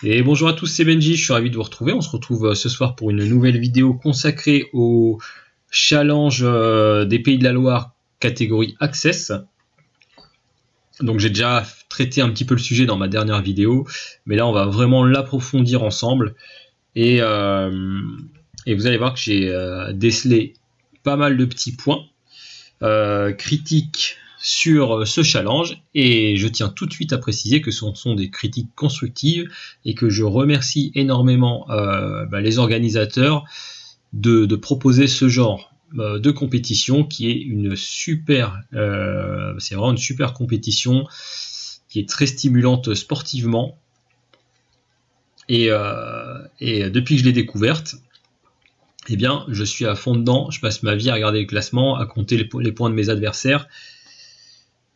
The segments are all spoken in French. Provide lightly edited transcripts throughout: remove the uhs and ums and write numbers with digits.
Et bonjour à tous, c'est Benji, je suis ravi de vous retrouver. On se retrouve ce soir pour une nouvelle vidéo consacrée au challenge des Pays de la Loire catégorie Access. Donc j'ai déjà traité un petit peu le sujet dans ma dernière vidéo, mais là on va vraiment l'approfondir ensemble. Et vous allez voir que j'ai décelé pas mal de petits points critiques sur ce challenge, et je tiens tout de suite à préciser que ce sont des critiques constructives et que je remercie énormément les organisateurs de proposer ce genre de compétition qui est une super c'est vraiment une super compétition qui est très stimulante sportivement, et depuis que je l'ai découverte, eh bien, je suis à fond dedans. Je passe ma vie à regarder le classement, à compter les points de mes adversaires.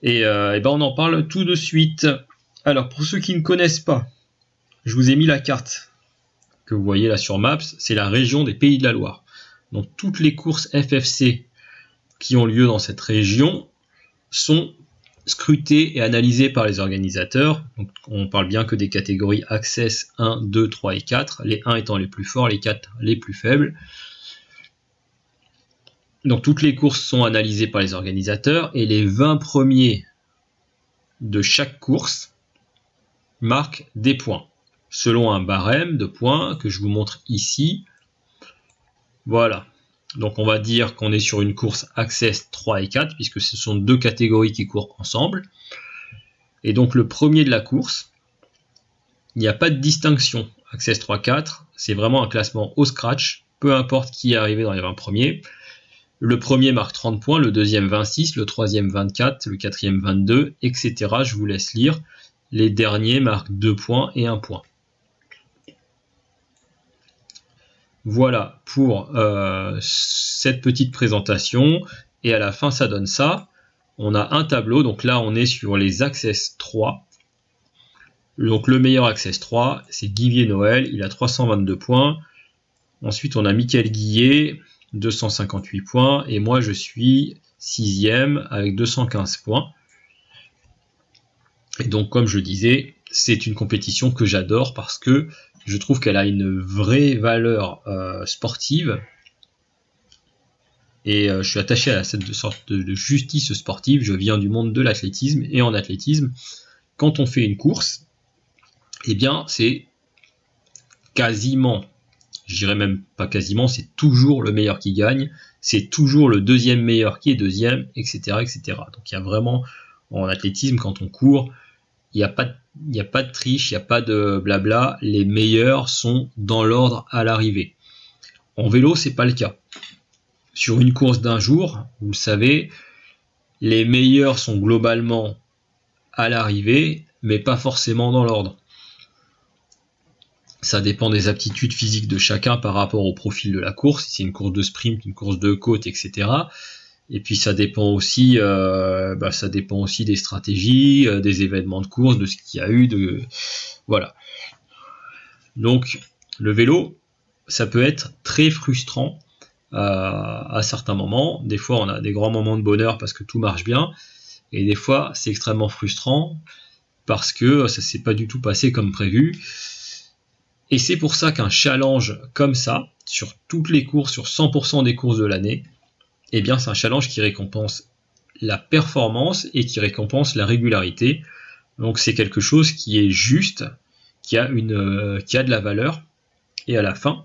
Et on en parle tout de suite. Alors, pour ceux qui ne connaissent pas, je vous ai mis la carte que vous voyez là sur Maps. C'est la région des Pays de la Loire. Donc, toutes les courses FFC qui ont lieu dans cette région sont scrutées et analysées par les organisateurs. Donc, on parle bien que des catégories Access 1, 2, 3 et 4. Les 1 étant les plus forts, les 4 les plus faibles. Donc toutes les courses sont analysées par les organisateurs et les 20 premiers de chaque course marquent des points selon un barème de points que je vous montre ici. Voilà. Donc on va dire qu'on est sur une course Access 3 et 4 puisque ce sont deux catégories qui courent ensemble. Et donc le premier de la course, il n'y a pas de distinction. Access 3-4, c'est vraiment un classement au scratch, peu importe qui est arrivé dans les 20 premiers. Le premier marque 30 points, le deuxième 26, le troisième 24, le quatrième 22, etc. Je vous laisse lire. Les derniers marquent 2 points et 1 point. Voilà pour cette petite présentation. Et à la fin, ça donne ça. On a un tableau. Donc là, on est sur les Access 3. Donc le meilleur Access 3, c'est Guivier Noël. Il a 322 points. Ensuite, on a Mickaël Guillet, 258 points, et moi je suis 6e avec 215 points. Et donc comme je disais, c'est une compétition que j'adore parce que je trouve qu'elle a une vraie valeur sportive, et je suis attaché à cette sorte de justice sportive. Je viens du monde de l'athlétisme, et en athlétisme, quand on fait une course, eh bien c'est quasiment, je dirais même pas quasiment, c'est toujours le meilleur qui gagne, c'est toujours le deuxième meilleur qui est deuxième, etc. etc. Donc il y a vraiment, en athlétisme, quand on court, il n'y a pas de triche, il n'y a pas de blabla, les meilleurs sont dans l'ordre à l'arrivée. En vélo, c'est pas le cas. Sur une course d'un jour, vous le savez, les meilleurs sont globalement à l'arrivée, mais pas forcément dans l'ordre. Ça dépend des aptitudes physiques de chacun par rapport au profil de la course, si c'est une course de sprint, une course de côte, etc. Et puis ça dépend aussi des stratégies, des événements de course, de ce qu'il y a eu, voilà. Donc le vélo, ça peut être très frustrant à certains moments. Des fois, on a des grands moments de bonheur parce que tout marche bien, et des fois, c'est extrêmement frustrant parce que ça s'est pas du tout passé comme prévu. Et c'est pour ça qu'un challenge comme ça, sur toutes les courses, sur 100% des courses de l'année, eh bien c'est un challenge qui récompense la performance et qui récompense la régularité. Donc c'est quelque chose qui est juste, qui a de la valeur. Et à la fin,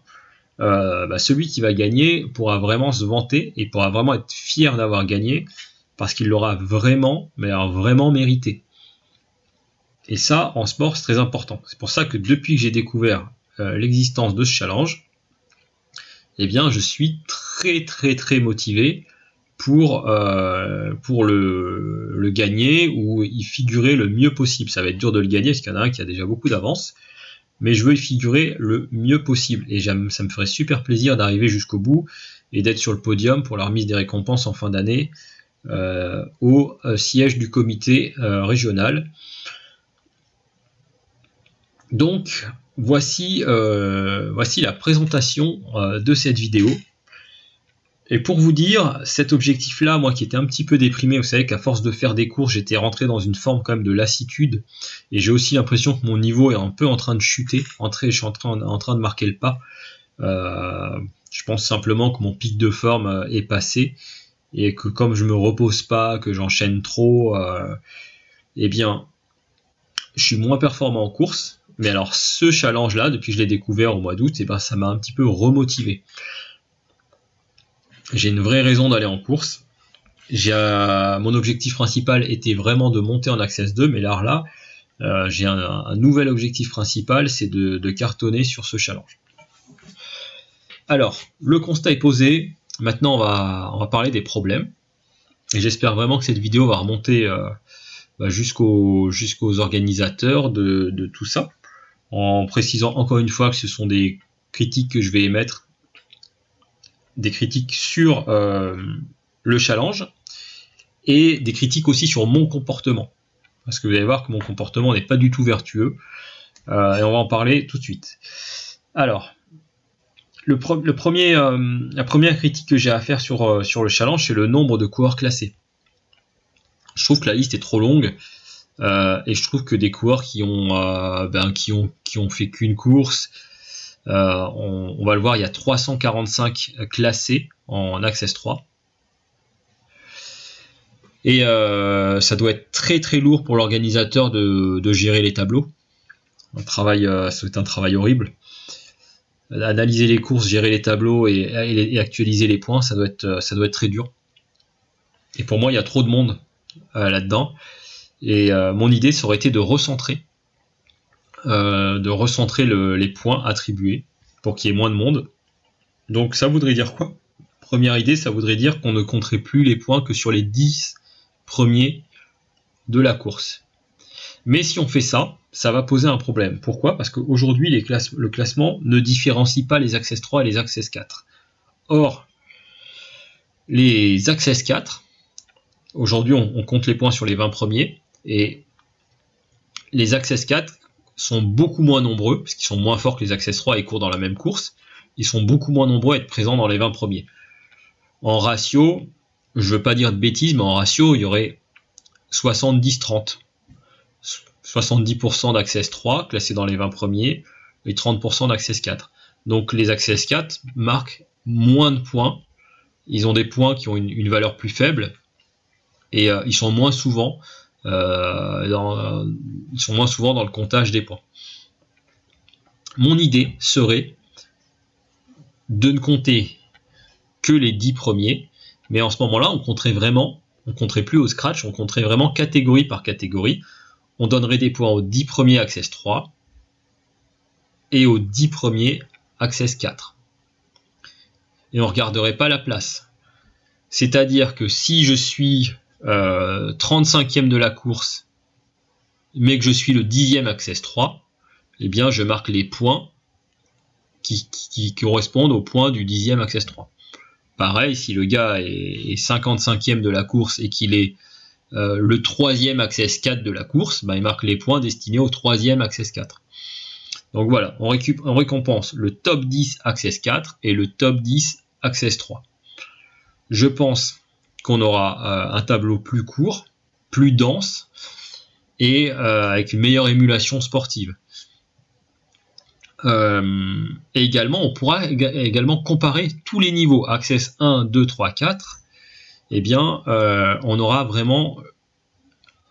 celui qui va gagner pourra vraiment se vanter et pourra vraiment être fier d'avoir gagné parce qu'il l'aura vraiment, mais alors vraiment mérité. Et ça, en sport, c'est très important. C'est pour ça que depuis que j'ai découvert l'existence de ce challenge, eh bien, je suis très très très motivé pour le gagner ou y figurer le mieux possible. Ça va être dur de le gagner parce qu'il y en a un qui a déjà beaucoup d'avance, mais je veux y figurer le mieux possible. Et ça me ferait super plaisir d'arriver jusqu'au bout et d'être sur le podium pour la remise des récompenses en fin d'année au siège du comité régional. Donc voici la présentation de cette vidéo. Et pour vous dire, cet objectif-là, moi qui étais un petit peu déprimé, vous savez qu'à force de faire des courses, j'étais rentré dans une forme quand même de lassitude, et j'ai aussi l'impression que mon niveau est un peu en train de chuter, je suis en train de marquer le pas. Je pense simplement que mon pic de forme est passé, et que comme je me repose pas, que j'enchaîne trop, eh bien, je suis moins performant en course. Mais alors ce challenge-là, depuis que je l'ai découvert au mois d'août, eh ben, ça m'a un petit peu remotivé. J'ai une vraie raison d'aller en course. Mon objectif principal était vraiment de monter en Access 2, mais là, j'ai un nouvel objectif principal, c'est de cartonner sur ce challenge. Alors, le constat est posé. Maintenant, on va parler des problèmes. Et j'espère vraiment que cette vidéo va remonter jusqu'aux organisateurs de tout ça, en précisant encore une fois que ce sont des critiques que je vais émettre, des critiques sur le challenge, et des critiques aussi sur mon comportement. Parce que vous allez voir que mon comportement n'est pas du tout vertueux, et on va en parler tout de suite. Alors, la première critique que j'ai à faire sur le challenge, c'est le nombre de coureurs classés. Je trouve que la liste est trop longue, et je trouve que des coureurs qui ont fait qu'une course, on va le voir, il y a 345 classés en Access 3. Et ça doit être très très lourd pour l'organisateur de gérer les tableaux. C'est un travail horrible. Analyser les courses, gérer les tableaux et actualiser les points, ça doit être très dur. Et pour moi, il y a trop de monde là-dedans. Et mon idée, ça aurait été de recentrer les points attribués pour qu'il y ait moins de monde. Donc ça voudrait dire quoi? Première idée, ça voudrait dire qu'on ne compterait plus les points que sur les 10 premiers de la course. Mais si on fait ça, ça va poser un problème. Pourquoi? Parce qu'aujourd'hui, le classement ne différencie pas les Access 3 et les Access 4. Or, les Access 4, aujourd'hui on compte les points sur les 20 premiers, et les Access 4 sont beaucoup moins nombreux, parce qu'ils sont moins forts que les Access 3 et courent dans la même course, ils sont beaucoup moins nombreux à être présents dans les 20 premiers. En ratio, je ne veux pas dire de bêtises, mais en ratio, il y aurait 70-30. 70% d'Access 3 classés dans les 20 premiers et 30% d'Access 4. Donc les Access 4 marquent moins de points, ils ont des points qui ont une valeur plus faible, et ils sont moins souvent dans le comptage des points. Mon idée serait de ne compter que les 10 premiers, mais en ce moment-là, on compterait plus au scratch, on compterait vraiment catégorie par catégorie. On donnerait des points aux 10 premiers Access 3 et aux 10 premiers Access 4. Et on ne regarderait pas la place. C'est-à-dire que si je suis 35e de la course, mais que je suis le 10e Access 3, eh bien je marque les points qui correspondent aux points du 10e Access 3. Pareil, si le gars est 55e de la course et qu'il est le 3e Access 4 de la course, il marque les points destinés au 3e Access 4. Donc voilà, on récompense le top 10 Access 4 et le top 10 Access 3. Je pense qu'on aura un tableau plus court, plus dense, et avec une meilleure émulation sportive. Et également, on pourra également comparer tous les niveaux, Access 1, 2, 3, 4, eh bien, on aura vraiment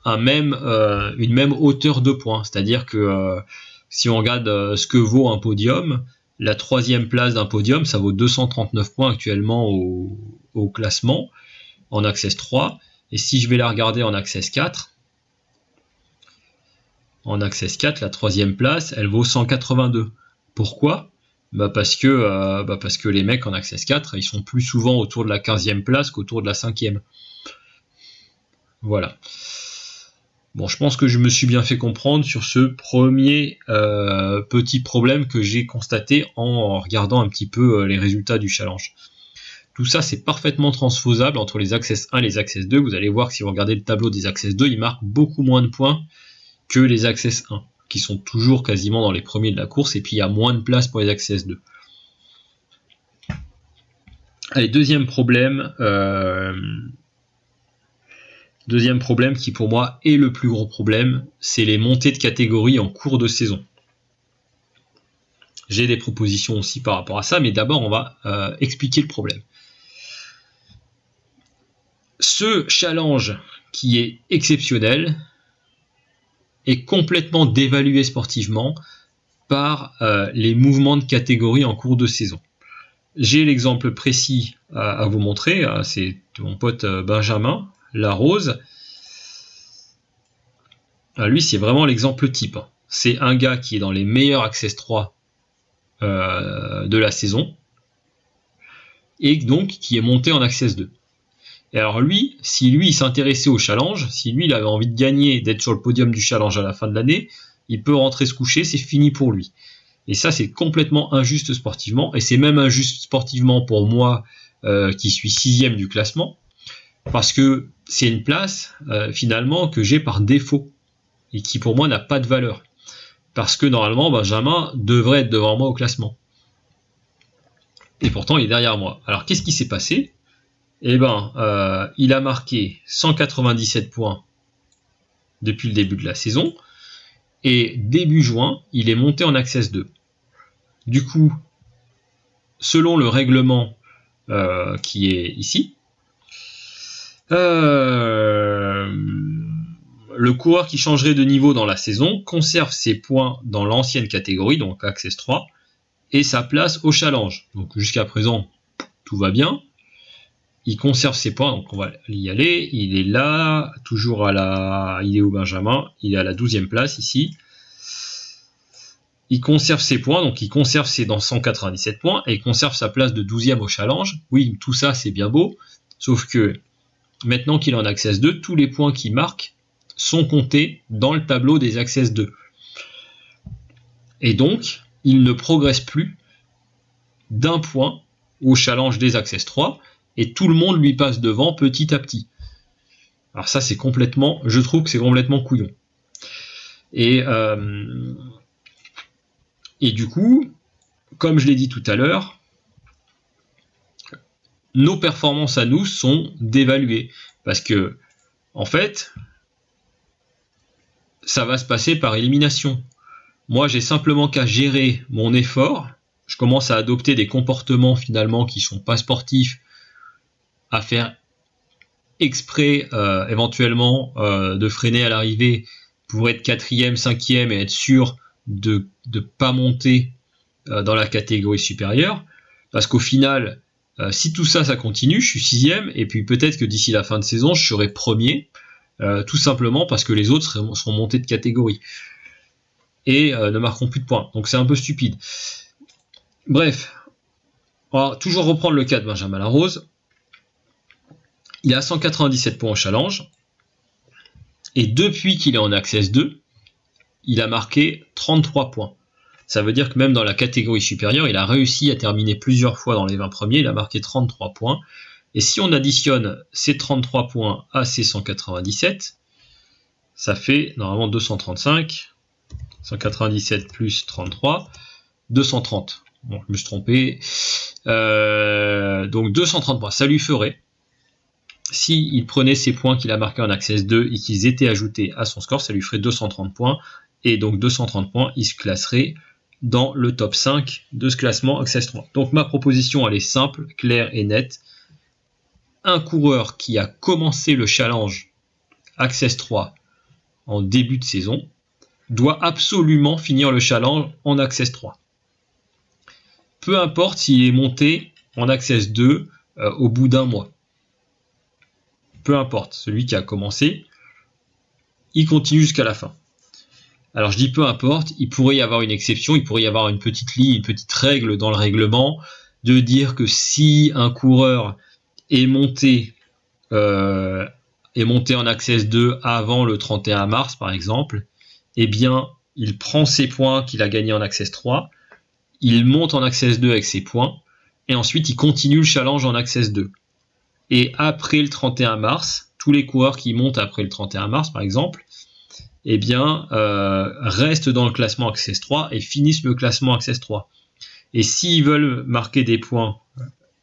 une même hauteur de points. C'est-à-dire que si on regarde ce que vaut un podium, la 3e place d'un podium, ça vaut 239 points actuellement au classement, en Access 3. Et si je vais la regarder en Access 4, la 3e place, elle vaut 182. Pourquoi? Parce que les mecs en Access 4, ils sont plus souvent autour de la 15e place qu'autour de la 5e. Voilà. Bon, je pense que je me suis bien fait comprendre sur ce premier petit problème que j'ai constaté en regardant un petit peu les résultats du challenge. Tout ça, c'est parfaitement transposable entre les Access 1 et les Access 2. Vous allez voir que si vous regardez le tableau des Access 2, ils marquent beaucoup moins de points que les Access 1, qui sont toujours quasiment dans les premiers de la course, et puis il y a moins de place pour les Access 2. Allez, deuxième problème qui pour moi est le plus gros problème, c'est les montées de catégorie en cours de saison. J'ai des propositions aussi par rapport à ça, mais d'abord on va expliquer le problème. Ce challenge qui est exceptionnel est complètement dévalué sportivement par les mouvements de catégorie en cours de saison. J'ai l'exemple précis à vous montrer, c'est mon pote Benjamin Larose. Lui, c'est vraiment l'exemple type. C'est un gars qui est dans les meilleurs Access 3 de la saison et donc qui est monté en Access 2. Et alors lui, si lui il s'intéressait au challenge, si lui il avait envie de gagner, d'être sur le podium du challenge à la fin de l'année, il peut rentrer se coucher, c'est fini pour lui. Et ça, c'est complètement injuste sportivement, et c'est même injuste sportivement pour moi qui suis 6e du classement, parce que c'est une place finalement que j'ai par défaut, et qui pour moi n'a pas de valeur. Parce que normalement, Benjamin devrait être devant moi au classement. Et pourtant, il est derrière moi. Alors, qu'est-ce qui s'est passé ? Eh ben, il a marqué 197 points depuis le début de la saison, et début juin, il est monté en Access 2. Du coup, selon le règlement qui est ici, le coureur qui changerait de niveau dans la saison conserve ses points dans l'ancienne catégorie, donc Access 3, et sa place au challenge. Donc jusqu'à présent, tout va bien. Il conserve ses points, donc on va y aller. Il est là, toujours il est où Benjamin ? Il est à la 12e place ici. Il conserve ses points, donc il conserve ses dans 197 points, et il conserve sa place de 12e au challenge. Oui, tout ça c'est bien beau, sauf que maintenant qu'il est en Access 2, tous les points qu'il marque sont comptés dans le tableau des Access 2. Et donc, il ne progresse plus d'un point au challenge des Access 3, et tout le monde lui passe devant petit à petit. Alors ça, je trouve que c'est complètement couillon. Et du coup, comme je l'ai dit tout à l'heure, nos performances à nous sont dévaluées. Parce que, en fait, ça va se passer par élimination. Moi, j'ai simplement qu'à gérer mon effort. Je commence à adopter des comportements finalement qui sont pas sportifs, à faire exprès éventuellement de freiner à l'arrivée pour être 4e, 5e et être sûr de ne pas monter dans la catégorie supérieure. Parce qu'au final, si tout ça continue, je suis 6e, et puis peut-être que d'ici la fin de saison, je serai 1er, tout simplement parce que les autres seront montés de catégorie et ne marqueront plus de points. Donc c'est un peu stupide. Bref, on va toujours reprendre le cas de Benjamin Larose. Il a 197 points au challenge, et depuis qu'il est en Access 2, il a marqué 33 points. Ça veut dire que même dans la catégorie supérieure, il a réussi à terminer plusieurs fois dans les 20 premiers, il a marqué 33 points. Et si on additionne ces 33 points à ces 197, ça fait normalement 235, 197 plus 33, 230. Bon, je me suis trompé. Donc 230 points, ça lui ferait, s'il prenait ces points qu'il a marqués en Access 2 et qu'ils étaient ajoutés à son score, ça lui ferait 230 points. Et donc 230 points, il se classerait dans le top 5 de ce classement Access 3. Donc ma proposition, elle est simple, claire et nette. Un coureur qui a commencé le challenge Access 3 en début de saison doit absolument finir le challenge en Access 3. Peu importe s'il est monté en Access 2 au bout d'un mois. Peu importe, celui qui a commencé, il continue jusqu'à la fin. Alors je dis peu importe, il pourrait y avoir une exception, il pourrait y avoir une petite ligne, une petite règle dans le règlement, de dire que si un coureur est monté en Access 2 avant le 31 mars par exemple, eh bien il prend ses points qu'il a gagnés en Access 3, il monte en Access 2 avec ses points, et ensuite il continue le challenge en Access 2. Et après le 31 mars, tous les coureurs qui montent après le 31 mars par exemple, eh bien, restent dans le classement Access 3 et finissent le classement Access 3. Et s'ils veulent marquer des points,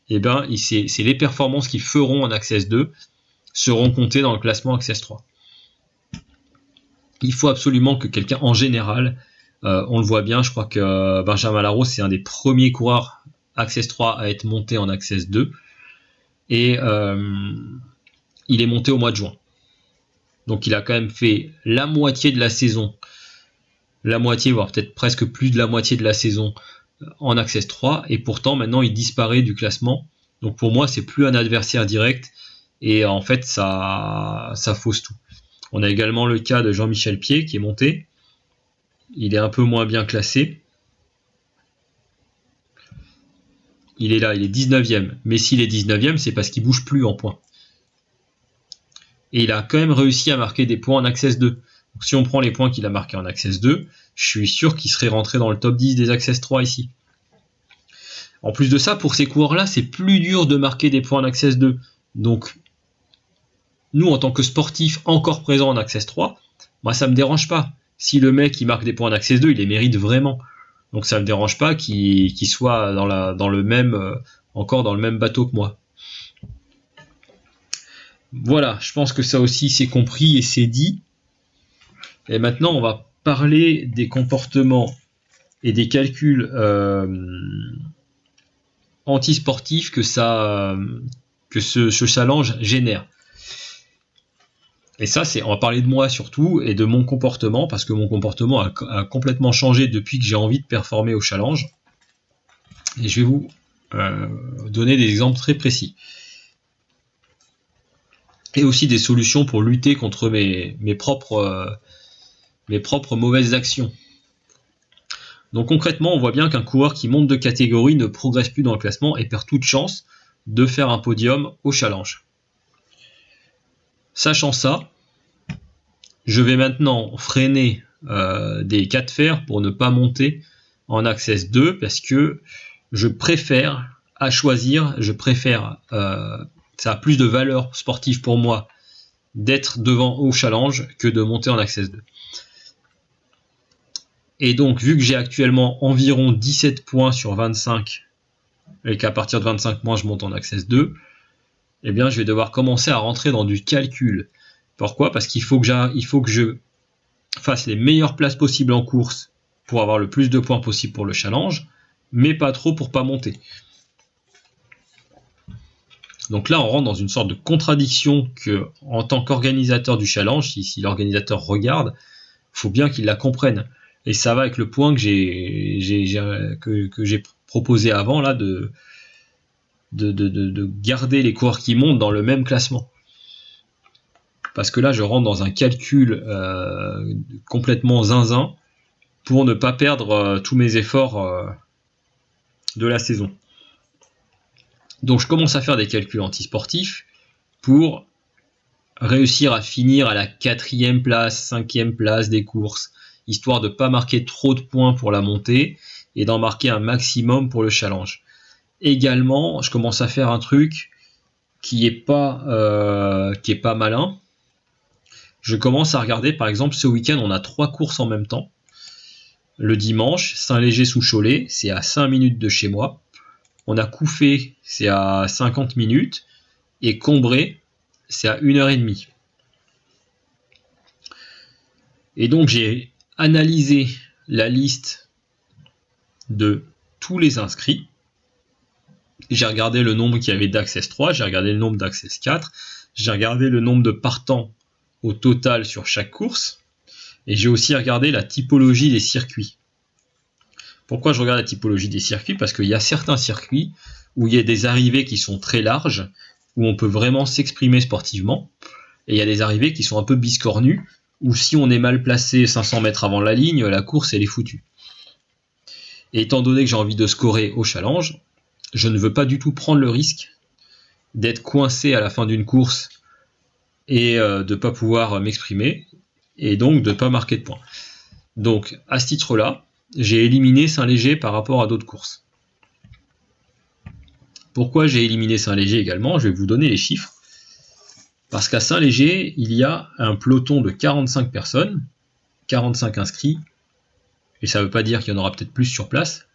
et ben c'est les performances qu'ils feront en Access 2 seront comptées dans le classement Access 3. Il faut absolument que quelqu'un, en général, on le voit bien, je crois que Benjamin Larose, c'est un des premiers coureurs Access 3 à être monté en Access 2, et il est monté au mois de juin. Donc il a quand même fait la moitié de la saison, voire peut-être presque plus de la moitié de la saison en Access 3, et pourtant maintenant il disparaît du classement. Donc pour moi, c'est plus un adversaire direct, et en fait ça fausse tout. On a également le cas de Jean-Michel Pied qui est monté. Il est un peu moins bien classé. Il est là, il est 19e. Mais s'il est 19e, c'est parce qu'il bouge plus en points. Et il a quand même réussi à marquer des points en Access 2. Donc si on prend les points qu'il a marqués en Access 2, je suis sûr qu'il serait rentré dans le top 10 des Access 3 ici. En plus de ça, pour ces coureurs-là, c'est plus dur de marquer des points en Access 2. Donc, nous, en tant que sportifs encore présents en Access 3, moi, ça me dérange pas. Si le mec il marque des points en Access 2, il les mérite vraiment. Donc ça me dérange pas qu'il soit dans le même, encore dans le même bateau que moi. Voilà, je pense que ça aussi c'est compris et c'est dit. Et maintenant, on va parler des comportements et des calculs antisportifs que ce challenge génère. Et ça, on va parler de moi surtout et de mon comportement, parce que mon comportement a complètement changé depuis que j'ai envie de performer au challenge. Et je vais vous donner des exemples très précis. Et aussi des solutions pour lutter contre mes propres mauvaises actions. Donc concrètement, on voit bien qu'un coureur qui monte de catégorie ne progresse plus dans le classement et perd toute chance de faire un podium au challenge. Sachant ça, je vais maintenant freiner des cas de fer pour ne pas monter en Access 2, parce que je préfère, ça a plus de valeur sportive pour moi d'être devant au challenge que de monter en Access 2. Et donc, vu que j'ai actuellement environ 17 points sur 25, et qu'à partir de 25 points, je monte en Access 2, eh bien, je vais devoir commencer à rentrer dans du calcul. Pourquoi ? Parce qu'il faut que je fasse les meilleures places possibles en course pour avoir le plus de points possible pour le challenge, mais pas trop pour pas monter. Donc là, on rentre dans une sorte de contradiction que, en tant qu'organisateur du challenge, si l'organisateur regarde, il faut bien qu'il la comprenne. Et ça va avec le point que j'ai proposé avant, là, de garder les coureurs qui montent dans le même classement. Parce que là, je rentre dans un calcul complètement zinzin pour ne pas perdre tous mes efforts de la saison. Donc je commence à faire des calculs antisportifs pour réussir à finir à la 4e place, 5e place des courses, histoire de ne pas marquer trop de points pour la montée et d'en marquer un maximum pour le challenge. Également, je commence à faire un truc qui est pas malin. Je commence à regarder, par exemple, ce week-end, on a 3 courses en même temps. Le dimanche, Saint-Léger-sous-Cholet, c'est à 5 minutes de chez moi. On a Couffé, c'est à 50 minutes. Et Combré, c'est à 1h30. Et donc, j'ai analysé la liste de tous les inscrits. J'ai regardé le nombre qu'il y avait d'Access 3, j'ai regardé le nombre d'Access 4, j'ai regardé le nombre de partants au total sur chaque course, et j'ai aussi regardé la typologie des circuits. Pourquoi je regarde la typologie des circuits ? Parce qu'il y a certains circuits où il y a des arrivées qui sont très larges, où on peut vraiment s'exprimer sportivement, et il y a des arrivées qui sont un peu biscornues, où si on est mal placé 500 mètres avant la ligne, la course elle est foutue. Et étant donné que j'ai envie de scorer au challenge, je ne veux pas du tout prendre le risque d'être coincé à la fin d'une course et de ne pas pouvoir m'exprimer, et donc de ne pas marquer de points. Donc, à ce titre-là, j'ai éliminé Saint-Léger par rapport à d'autres courses. Pourquoi j'ai éliminé Saint-Léger également ? Je vais vous donner les chiffres. Parce qu'à Saint-Léger, il y a un peloton de 45 personnes, 45 inscrits, et ça ne veut pas dire qu'il y en aura peut-être plus sur place,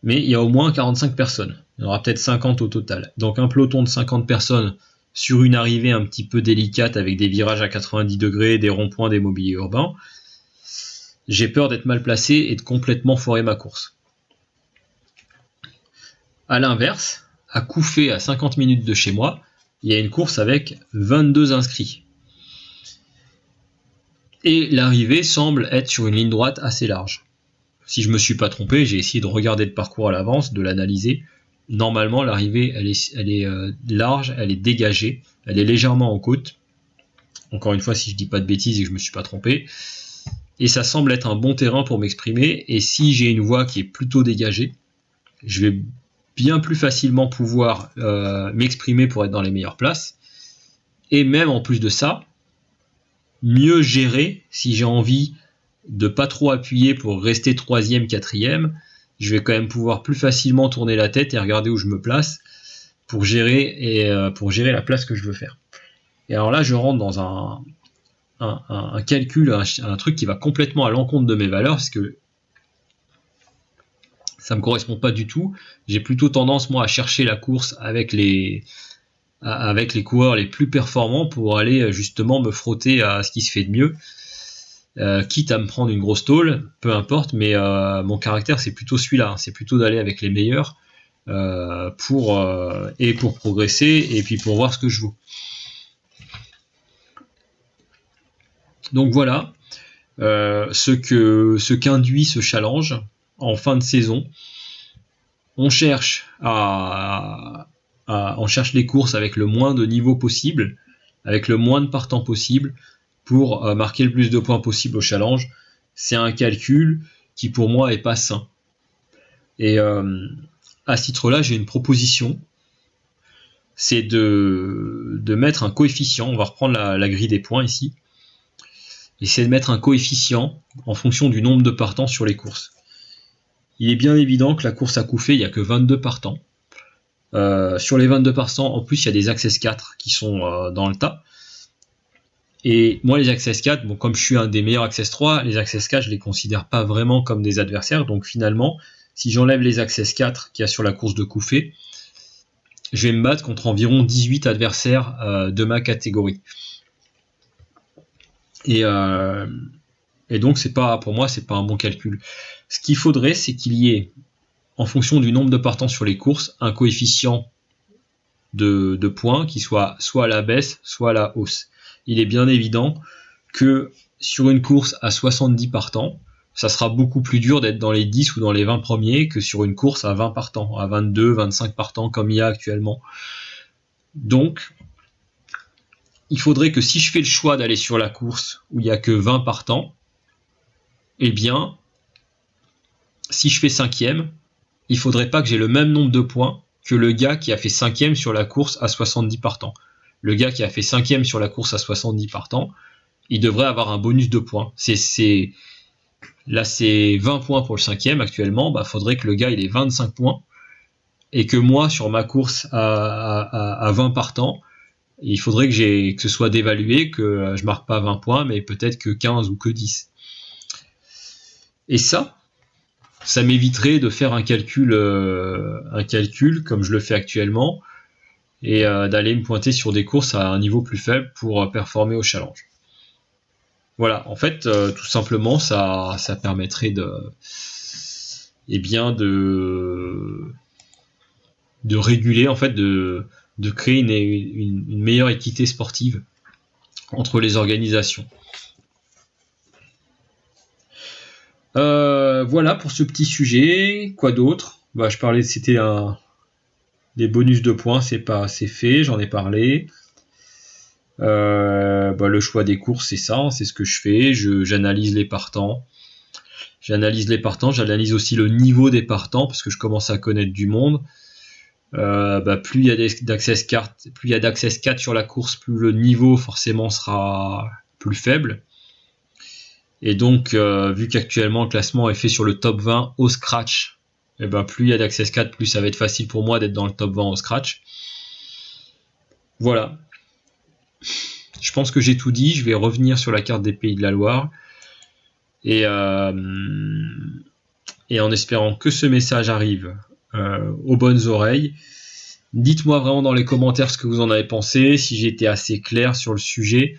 mais il y a au moins 45 personnes. Il y en aura peut-être 50 au total. Donc un peloton de 50 personnes sur une arrivée un petit peu délicate avec des virages à 90 degrés, des ronds-points, des mobiliers urbains, j'ai peur d'être mal placé et de complètement foirer ma course. A l'inverse, à Couffé, à 50 minutes de chez moi, il y a une course avec 22 inscrits. Et l'arrivée semble être sur une ligne droite assez large. Si je ne me suis pas trompé, j'ai essayé de regarder le parcours à l'avance, de l'analyser. Normalement, l'arrivée, elle est large, elle est dégagée, elle est légèrement en côte. Encore une fois, si je dis pas de bêtises et que je me suis pas trompé. Et ça semble être un bon terrain pour m'exprimer. Et si j'ai une voie qui est plutôt dégagée, je vais bien plus facilement pouvoir m'exprimer pour être dans les meilleures places. Et même en plus de ça, mieux gérer si j'ai envie de pas trop appuyer pour rester 3e, 4e. Je vais quand même pouvoir plus facilement tourner la tête et regarder où je me place pour gérer la place que je veux faire. Et alors là, je rentre dans un calcul, un truc qui va complètement à l'encontre de mes valeurs, parce que ça me correspond pas du tout. J'ai plutôt tendance, moi, à chercher la course avec les coureurs les plus performants pour aller justement me frotter à ce qui se fait de mieux. Quitte à me prendre une grosse tôle, peu importe, mais mon caractère c'est plutôt celui-là, c'est plutôt d'aller avec les meilleurs pour progresser et puis pour voir ce que je vaux. Donc voilà ce qu'induit ce challenge en fin de saison. On cherche on cherche les courses avec le moins de niveaux possible, avec le moins de partants possible, pour marquer le plus de points possible au challenge. C'est un calcul qui pour moi est pas sain. Et à ce titre-là, j'ai une proposition, c'est de mettre un coefficient. On va reprendre la grille des points ici, et c'est de mettre un coefficient en fonction du nombre de partants sur les courses. Il est bien évident que la course à Couffé, il n'y a que 22 partants. Sur les 22 partants, en plus, il y a des Access 4 qui sont dans le tas. Et moi, les Access 4, bon, comme je suis un des meilleurs Access 3, les Access 4, je les considère pas vraiment comme des adversaires. Donc finalement, si j'enlève les Access 4 qu'il y a sur la course de Couffé, je vais me battre contre environ 18 adversaires de ma catégorie. Et donc, pour moi, c'est pas un bon calcul. Ce qu'il faudrait, c'est qu'il y ait, en fonction du nombre de partants sur les courses, un coefficient de points qui soit à la baisse, soit à la hausse. Il est bien évident que sur une course à 70 partants, ça sera beaucoup plus dur d'être dans les 10 ou dans les 20 premiers que sur une course à 20 partants, à 22, 25 partants comme il y a actuellement. Donc, il faudrait que si je fais le choix d'aller sur la course où il n'y a que 20 partants, eh bien, si je fais 5e, il faudrait pas que j'ai le même nombre de points que le gars qui a fait 5e sur la course à 70 partants. Le gars qui a fait 5e sur la course à 70 partants, il devrait avoir un bonus de points. Là, c'est 20 points pour le 5e actuellement. Faudrait que le gars il ait 25 points et que moi, sur ma course à 20 partants, il faudrait que ce soit dévalué, que je marque pas 20 points, mais peut-être que 15 ou que 10. Et ça m'éviterait de faire un calcul comme je le fais actuellement, et d'aller me pointer sur des courses à un niveau plus faible pour performer au challenge. Voilà, en fait, tout simplement, ça permettrait de réguler, en fait, de créer une meilleure équité sportive entre les organisations. Voilà pour ce petit sujet. Quoi d'autre ? Je parlais, c'était des bonus de points, c'est fait, j'en ai parlé. Le choix des courses, c'est ça, c'est ce que je fais. J'analyse les partants. J'analyse aussi le niveau des partants parce que je commence à connaître du monde. Plus il y a d'Access 4 sur la course, plus le niveau forcément sera plus faible. Et donc, vu qu'actuellement le classement est fait sur le top 20 au scratch, plus il y a d'Access 4, plus ça va être facile pour moi d'être dans le top 20 au scratch. Voilà. Je pense que j'ai tout dit. Je vais revenir sur la carte des Pays de la Loire. Et et en espérant que ce message arrive aux bonnes oreilles. Dites-moi vraiment dans les commentaires ce que vous en avez pensé, si j'ai été assez clair sur le sujet,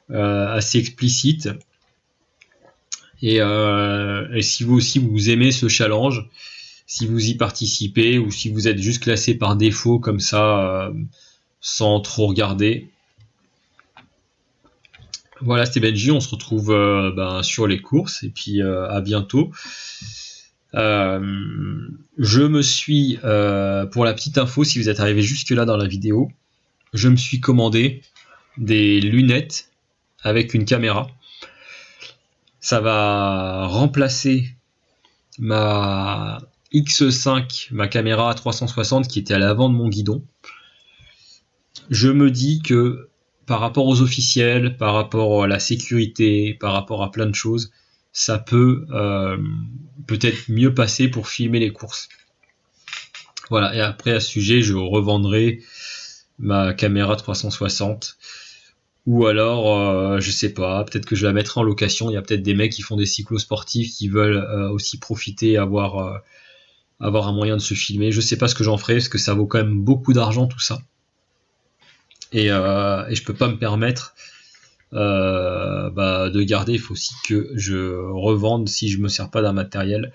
assez explicite. Et si vous aussi vous aimez ce challenge, si vous y participez ou si vous êtes juste classé par défaut comme ça, sans trop regarder. Voilà, c'était Benji, on se retrouve sur les courses et puis à bientôt. Je me suis, pour la petite info, si vous êtes arrivé jusque là dans la vidéo, je me suis commandé des lunettes avec une caméra. Ça va remplacer ma X5, ma caméra 360 qui était à l'avant de mon guidon. Je me dis que par rapport aux officiels, par rapport à la sécurité, par rapport à plein de choses, ça peut peut-être mieux passer pour filmer les courses. Voilà, et après à ce sujet, je revendrai ma caméra 360. Ou alors, je sais pas, peut-être que je la mettrai en location. Il y a peut-être des mecs qui font des cyclosportifs qui veulent aussi profiter, avoir un moyen de se filmer. Je sais pas ce que j'en ferai, parce que ça vaut quand même beaucoup d'argent tout ça. Et je peux pas me permettre de garder. Il faut aussi que je revende si je me sers pas d'un matériel.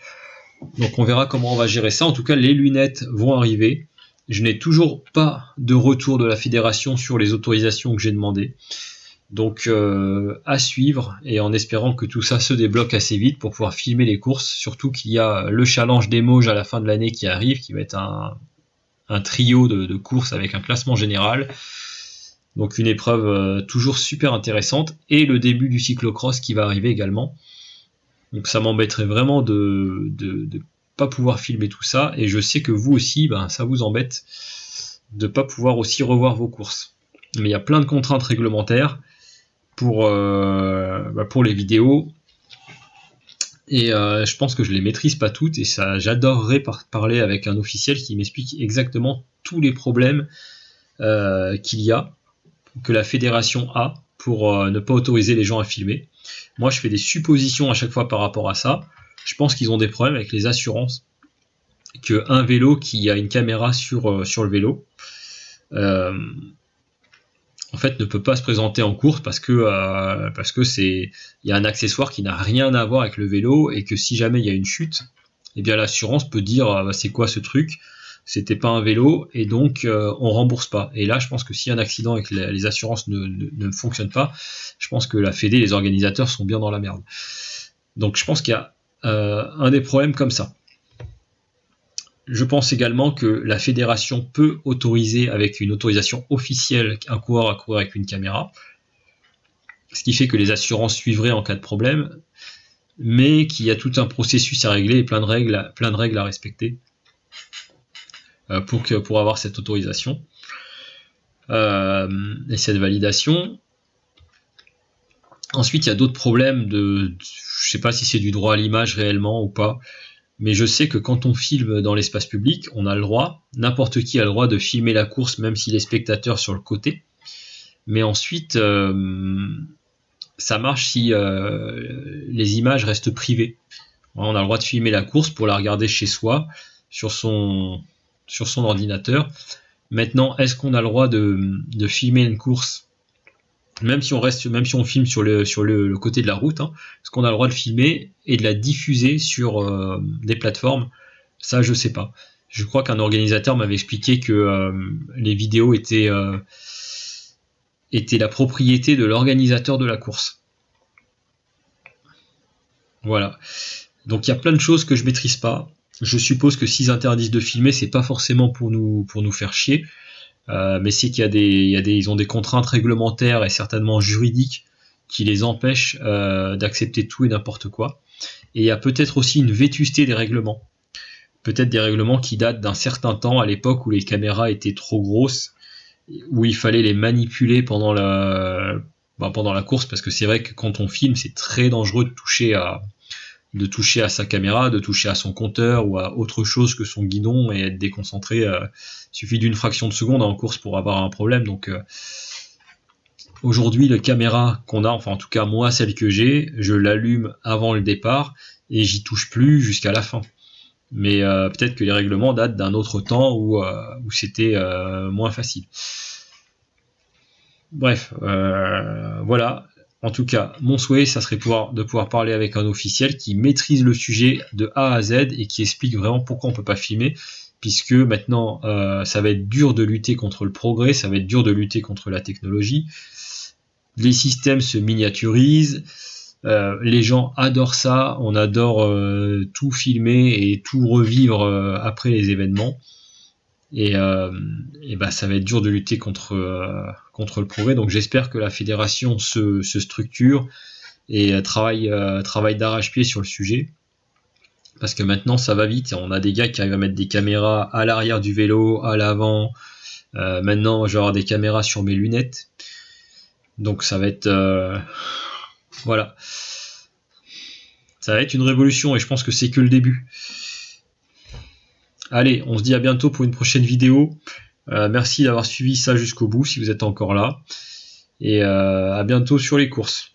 Donc on verra comment on va gérer ça. En tout cas, les lunettes vont arriver. Je n'ai toujours pas de retour de la fédération sur les autorisations que j'ai demandées. Donc à suivre, et en espérant que tout ça se débloque assez vite pour pouvoir filmer les courses. Surtout qu'il y a le challenge des Mauges à la fin de l'année qui arrive, qui va être un trio de courses avec un classement général. Donc une épreuve toujours super intéressante, et le début du cyclocross qui va arriver également. Donc ça m'embêterait vraiment de pas pouvoir filmer tout ça, et je sais que vous aussi, ça vous embête de pas pouvoir aussi revoir vos courses. Mais il y a plein de contraintes réglementaires pour les vidéos, et je pense que je les maîtrise pas toutes, et ça, j'adorerais parler avec un officiel qui m'explique exactement tous les problèmes qu'il y a, que la fédération a pour ne pas autoriser les gens à filmer. Moi, je fais des suppositions à chaque fois par rapport à ça. Je pense qu'ils ont des problèmes avec les assurances. Qu'un vélo qui a une caméra sur le vélo, en fait, ne peut pas se présenter en course parce que il y a un accessoire qui n'a rien à voir avec le vélo, et que si jamais il y a une chute, eh bien l'assurance peut dire c'est quoi ce truc ? C'était pas un vélo, et donc on rembourse pas. Et là, je pense que si un accident et que les assurances ne fonctionnent pas, je pense que la Fédé, les organisateurs sont bien dans la merde. Donc je pense qu'il y a un des problèmes comme ça. Je pense également que la fédération peut autoriser, avec une autorisation officielle, un coureur à courir avec une caméra, ce qui fait que les assurances suivraient en cas de problème, mais qu'il y a tout un processus à régler et plein de règles à respecter pour avoir cette autorisation et cette validation. Ensuite, il y a d'autres problèmes je sais pas si c'est du droit à l'image réellement ou pas, mais je sais que quand on filme dans l'espace public, on a le droit, n'importe qui a le droit de filmer la course, même si les spectateurs sur le côté. Mais ensuite, ça marche si les images restent privées. On a le droit de filmer la course pour la regarder chez soi, sur son ordinateur. Maintenant, est-ce qu'on a le droit de filmer une course, même si on filme sur le côté de la route, est-ce qu'on a le droit de filmer et de la diffuser sur des plateformes ? Ça, je sais pas. Je crois qu'un organisateur m'avait expliqué que les vidéos étaient la propriété de l'organisateur de la course. Voilà. Donc il y a plein de choses que je maîtrise pas. Je suppose que s'ils interdisent de filmer, c'est pas forcément pour nous faire chier. Mais c'est qu'il ils ont des contraintes réglementaires et certainement juridiques qui les empêchent d'accepter tout et n'importe quoi. Et il y a peut-être aussi une vétusté des règlements. Peut-être des règlements qui datent d'un certain temps, à l'époque où les caméras étaient trop grosses, où il fallait les manipuler pendant la course, parce que c'est vrai que quand on filme, c'est très dangereux de toucher à sa caméra, de toucher à son compteur ou à autre chose que son guidon et être déconcentré. Il suffit d'une fraction de seconde en course pour avoir un problème. Donc aujourd'hui, la caméra qu'on a, enfin en tout cas moi, celle que j'ai, je l'allume avant le départ, et j'y touche plus jusqu'à la fin. Mais peut-être que les règlements datent d'un autre temps où c'était moins facile. Bref, voilà. En tout cas, mon souhait, ça serait de pouvoir parler avec un officiel qui maîtrise le sujet de A à Z et qui explique vraiment pourquoi on peut pas filmer, puisque maintenant, ça va être dur de lutter contre le progrès, ça va être dur de lutter contre la technologie. Les systèmes se miniaturisent, les gens adorent ça, on adore tout filmer et tout revivre après les événements. Et bah, ça va être dur de lutter contre le progrès. Donc j'espère que la fédération se structure et travaille d'arrache-pied sur le sujet. Parce que maintenant ça va vite. On a des gars qui arrivent à mettre des caméras à l'arrière du vélo, à l'avant. Maintenant je vais avoir des caméras sur mes lunettes. Donc ça va être... voilà. Ça va être une révolution et je pense que c'est que le début. Allez, on se dit à bientôt pour une prochaine vidéo. Merci d'avoir suivi ça jusqu'au bout si vous êtes encore là. Et à bientôt sur les courses.